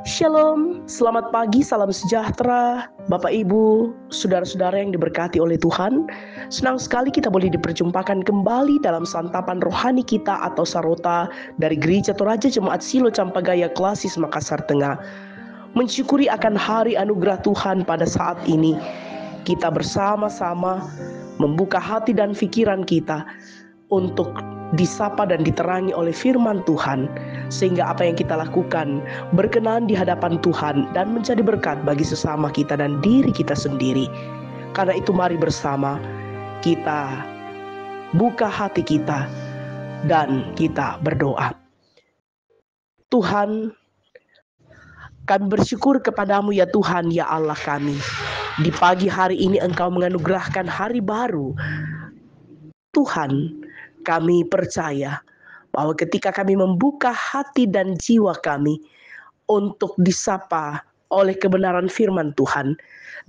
Shalom, selamat pagi, salam sejahtera, Bapak Ibu, saudara-saudara yang diberkati oleh Tuhan. Senang sekali kita boleh diperjumpakan kembali dalam santapan rohani kita atau sarota dari Gereja Toraja Jemaat Silo Campagaya Klasis Makassar Tengah. Mensyukuri akan hari anugerah Tuhan pada saat ini. Kita bersama-sama membuka hati dan pikiran kita untuk disapa dan diterangi oleh firman Tuhan, sehingga apa yang kita lakukan berkenan di hadapan Tuhan dan menjadi berkat bagi sesama kita dan diri kita sendiri. Karena itu mari bersama kita buka hati kita dan kita berdoa. Tuhan, kami bersyukur kepadamu ya Tuhan, ya Allah kami. Di pagi hari ini Engkau menganugerahkan hari baru. Tuhan, kami percaya bahwa ketika kami membuka hati dan jiwa kami untuk disapa oleh kebenaran firman Tuhan,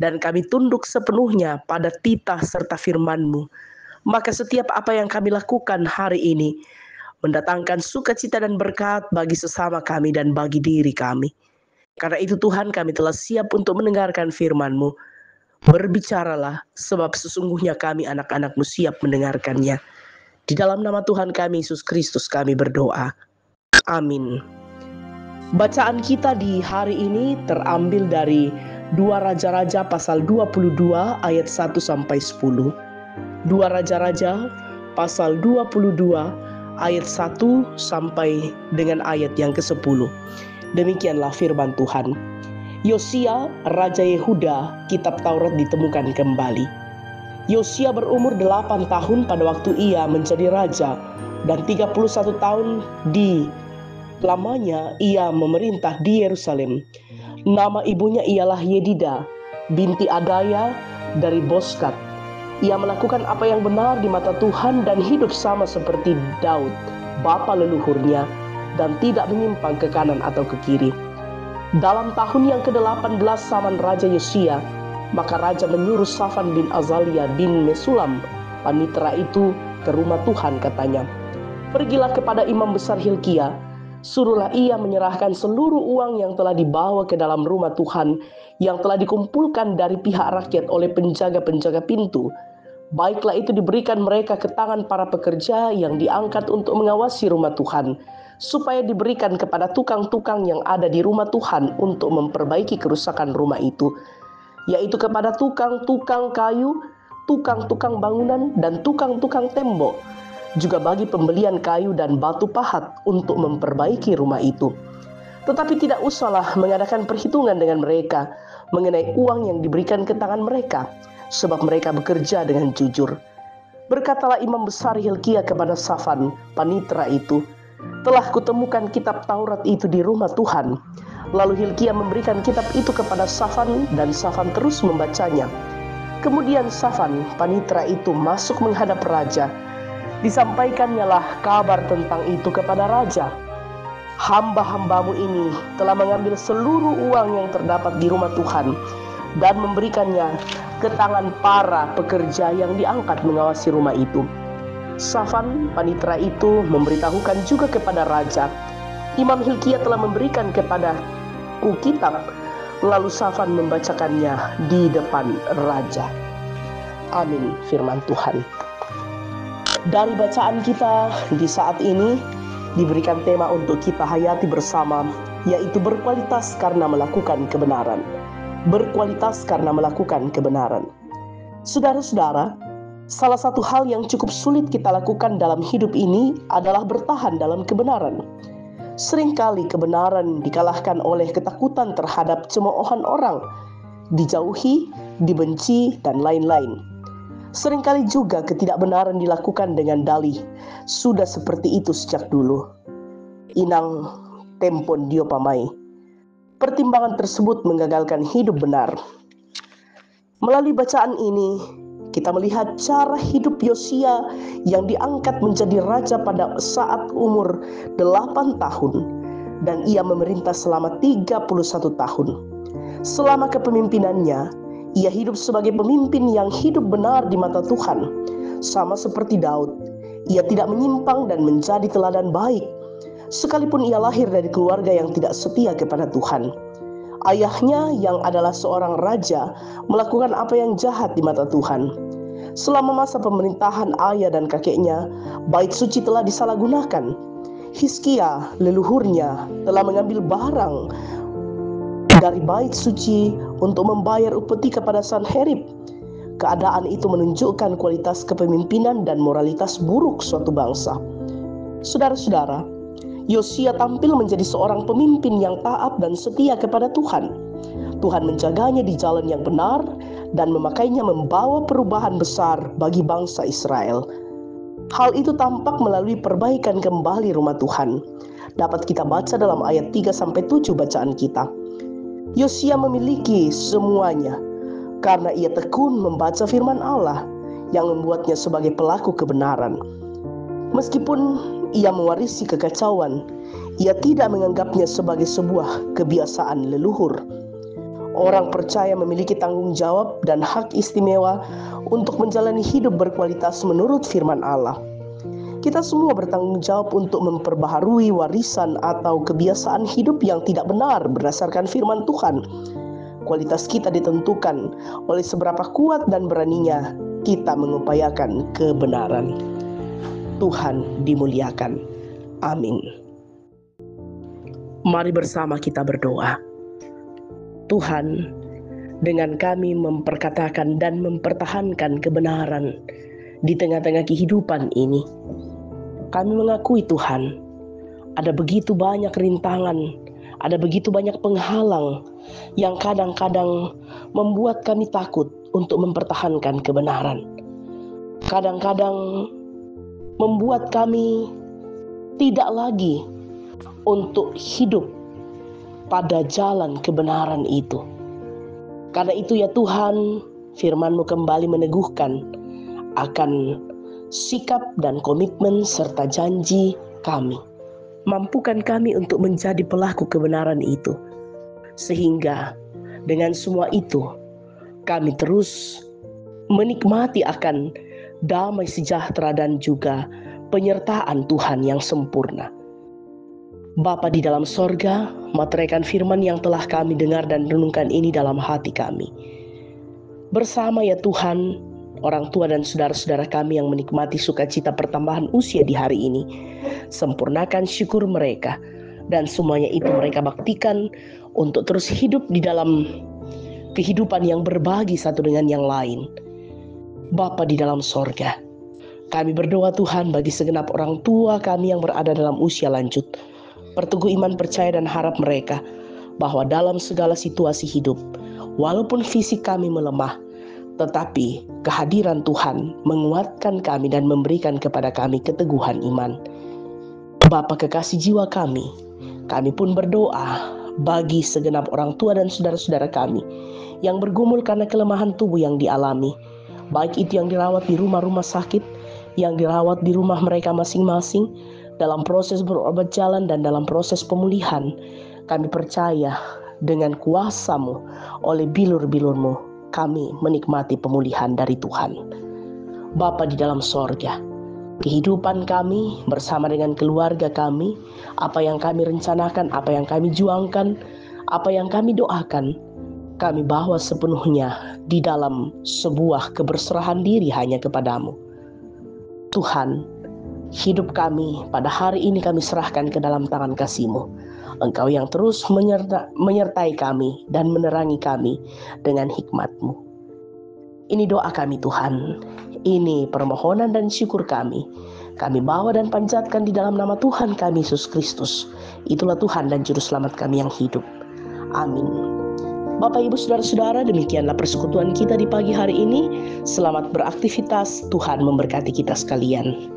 dan kami tunduk sepenuhnya pada titah serta firman-Mu, maka setiap apa yang kami lakukan hari ini mendatangkan sukacita dan berkat bagi sesama kami dan bagi diri kami. Karena itu Tuhan, kami telah siap untuk mendengarkan firman-Mu. Berbicaralah, sebab sesungguhnya kami anak-anak-Mu siap mendengarkannya. Di dalam nama Tuhan kami Yesus Kristus kami berdoa. Amin. Bacaan kita di hari ini terambil dari 2 Raja-Raja pasal 22 ayat 1 sampai 10. 2 Raja-Raja pasal 22 ayat 1 sampai dengan ayat yang ke-10. Demikianlah firman Tuhan. Yosia, Raja Yehuda, kitab Taurat ditemukan kembali. Yosia berumur 8 tahun pada waktu ia menjadi raja, dan 31 tahun lamanya ia memerintah di Yerusalem. Nama ibunya ialah Yedida, binti Adaya dari Boskat. Ia melakukan apa yang benar di mata Tuhan dan hidup sama seperti Daud, bapa leluhurnya, dan tidak menyimpang ke kanan atau ke kiri. Dalam tahun yang ke-18 zaman Raja Yosia, maka Raja menyuruh Safan bin Azalia bin Mesulam, panitera itu, ke rumah Tuhan, katanya, "Pergilah kepada imam besar Hilkia, suruhlah ia menyerahkan seluruh uang yang telah dibawa ke dalam rumah Tuhan, yang telah dikumpulkan dari pihak rakyat oleh penjaga-penjaga pintu. Baiklah itu diberikan mereka ke tangan para pekerja yang diangkat untuk mengawasi rumah Tuhan, supaya diberikan kepada tukang-tukang yang ada di rumah Tuhan untuk memperbaiki kerusakan rumah itu, yaitu kepada tukang-tukang kayu, tukang-tukang bangunan, dan tukang-tukang tembok, juga bagi pembelian kayu dan batu pahat untuk memperbaiki rumah itu. Tetapi tidak usahlah mengadakan perhitungan dengan mereka mengenai uang yang diberikan ke tangan mereka, sebab mereka bekerja dengan jujur." Berkatalah imam besar Hilkia kepada Safan, panitera itu, "Telah kutemukan kitab Taurat itu di rumah Tuhan." Lalu Hilkia memberikan kitab itu kepada Safan, dan Safan terus membacanya. Kemudian Safan, panitera itu, masuk menghadap raja. Disampaikannya lah kabar tentang itu kepada raja. "Hamba-hambamu ini telah mengambil seluruh uang yang terdapat di rumah Tuhan dan memberikannya ke tangan para pekerja yang diangkat mengawasi rumah itu." Safan, panitera itu, memberitahukan juga kepada raja, "Imam Hilkia telah memberikan kepadaku kitab." Lalu Safan membacakannya di depan raja. Amin, firman Tuhan. Dari bacaan kita di saat ini diberikan tema untuk kita hayati bersama, yaitu berkualitas karena melakukan kebenaran. Berkualitas karena melakukan kebenaran. Saudara-saudara, salah satu hal yang cukup sulit kita lakukan dalam hidup ini adalah bertahan dalam kebenaran. Seringkali kebenaran dikalahkan oleh ketakutan terhadap cemoohan orang, dijauhi, dibenci, dan lain-lain. Seringkali juga ketidakbenaran dilakukan dengan dalih, "Sudah seperti itu sejak dulu. Inang tempon dio pamai." Pertimbangan tersebut menggagalkan hidup benar. Melalui bacaan ini, kita melihat cara hidup Yosia yang diangkat menjadi raja pada saat umur 8 tahun, dan ia memerintah selama 31 tahun. Selama kepemimpinannya, ia hidup sebagai pemimpin yang hidup benar di mata Tuhan. Sama seperti Daud, ia tidak menyimpang dan menjadi teladan baik, sekalipun ia lahir dari keluarga yang tidak setia kepada Tuhan. Ayahnya yang adalah seorang raja melakukan apa yang jahat di mata Tuhan. Selama masa pemerintahan ayah dan kakeknya, bait suci telah disalahgunakan. Hizkia, leluhurnya, telah mengambil barang dari bait suci untuk membayar upeti kepada Sanherib. Keadaan itu menunjukkan kualitas kepemimpinan dan moralitas buruk suatu bangsa. Saudara-saudara, Yosia tampil menjadi seorang pemimpin yang taat dan setia kepada Tuhan. Tuhan menjaganya di jalan yang benar dan memakainya membawa perubahan besar bagi bangsa Israel. Hal itu tampak melalui perbaikan kembali rumah Tuhan. Dapat kita baca dalam ayat 3-7 bacaan kita. Yosia memiliki semuanya karena ia tekun membaca firman Allah yang membuatnya sebagai pelaku kebenaran. Meskipun ia mewarisi kekacauan, ia tidak menganggapnya sebagai sebuah kebiasaan leluhur. Orang percaya memiliki tanggung jawab dan hak istimewa untuk menjalani hidup berkualitas menurut firman Allah. Kita semua bertanggung jawab untuk memperbaharui warisan atau kebiasaan hidup yang tidak benar berdasarkan firman Tuhan. Kualitas kita ditentukan oleh seberapa kuat dan beraninya kita mengupayakan kebenaran. Tuhan dimuliakan. Amin. Mari bersama kita berdoa. Tuhan, dengan kami memperkatakan dan mempertahankan kebenaran di tengah-tengah kehidupan ini, kami mengakui Tuhan, ada begitu banyak rintangan, ada begitu banyak penghalang yang kadang-kadang membuat kami takut untuk mempertahankan kebenaran. Kadang-kadang membuat kami tidak lagi untuk hidup pada jalan kebenaran itu. Karena itu ya Tuhan, firman-Mu kembali meneguhkan akan sikap dan komitmen serta janji kami. Mampukan kami untuk menjadi pelaku kebenaran itu. Sehingga dengan semua itu, kami terus menikmati akan damai sejahtera dan juga penyertaan Tuhan yang sempurna. Bapa di dalam sorga, materaikan firman yang telah kami dengar dan renungkan ini dalam hati kami. Bersama ya Tuhan, orang tua dan saudara-saudara kami yang menikmati sukacita pertambahan usia di hari ini. Sempurnakan syukur mereka dan semuanya itu mereka baktikan untuk terus hidup di dalam kehidupan yang berbagi satu dengan yang lain. Bapa di dalam sorga, kami berdoa Tuhan bagi segenap orang tua kami yang berada dalam usia lanjut. Perteguh iman, percaya dan harap mereka bahwa dalam segala situasi hidup, walaupun fisik kami melemah, tetapi kehadiran Tuhan menguatkan kami dan memberikan kepada kami keteguhan iman. Bapa kekasih jiwa kami pun berdoa bagi segenap orang tua dan saudara-saudara kami yang bergumul karena kelemahan tubuh yang dialami, baik itu yang dirawat di rumah-rumah sakit, yang dirawat di rumah mereka masing-masing, dalam proses berobat jalan dan dalam proses pemulihan. Kami percaya dengan kuasa-Mu, oleh bilur-bilur-Mu, kami menikmati pemulihan dari Tuhan. Bapa di dalam sorga, kehidupan kami bersama dengan keluarga kami, apa yang kami rencanakan, apa yang kami juangkan, apa yang kami doakan, kami bawa sepenuhnya di dalam sebuah keberserahan diri hanya kepadamu. Tuhan, hidup kami pada hari ini kami serahkan ke dalam tangan kasih-Mu. Engkau yang terus menyertai kami dan menerangi kami dengan hikmat-Mu. Ini doa kami Tuhan. Ini permohonan dan syukur kami. Kami bawa dan panjatkan di dalam nama Tuhan kami Yesus Kristus. Itulah Tuhan dan Juru Selamat kami yang hidup. Amin. Bapak, Ibu, Saudara-saudara, demikianlah persekutuan kita di pagi hari ini. Selamat beraktivitas. Tuhan memberkati kita sekalian.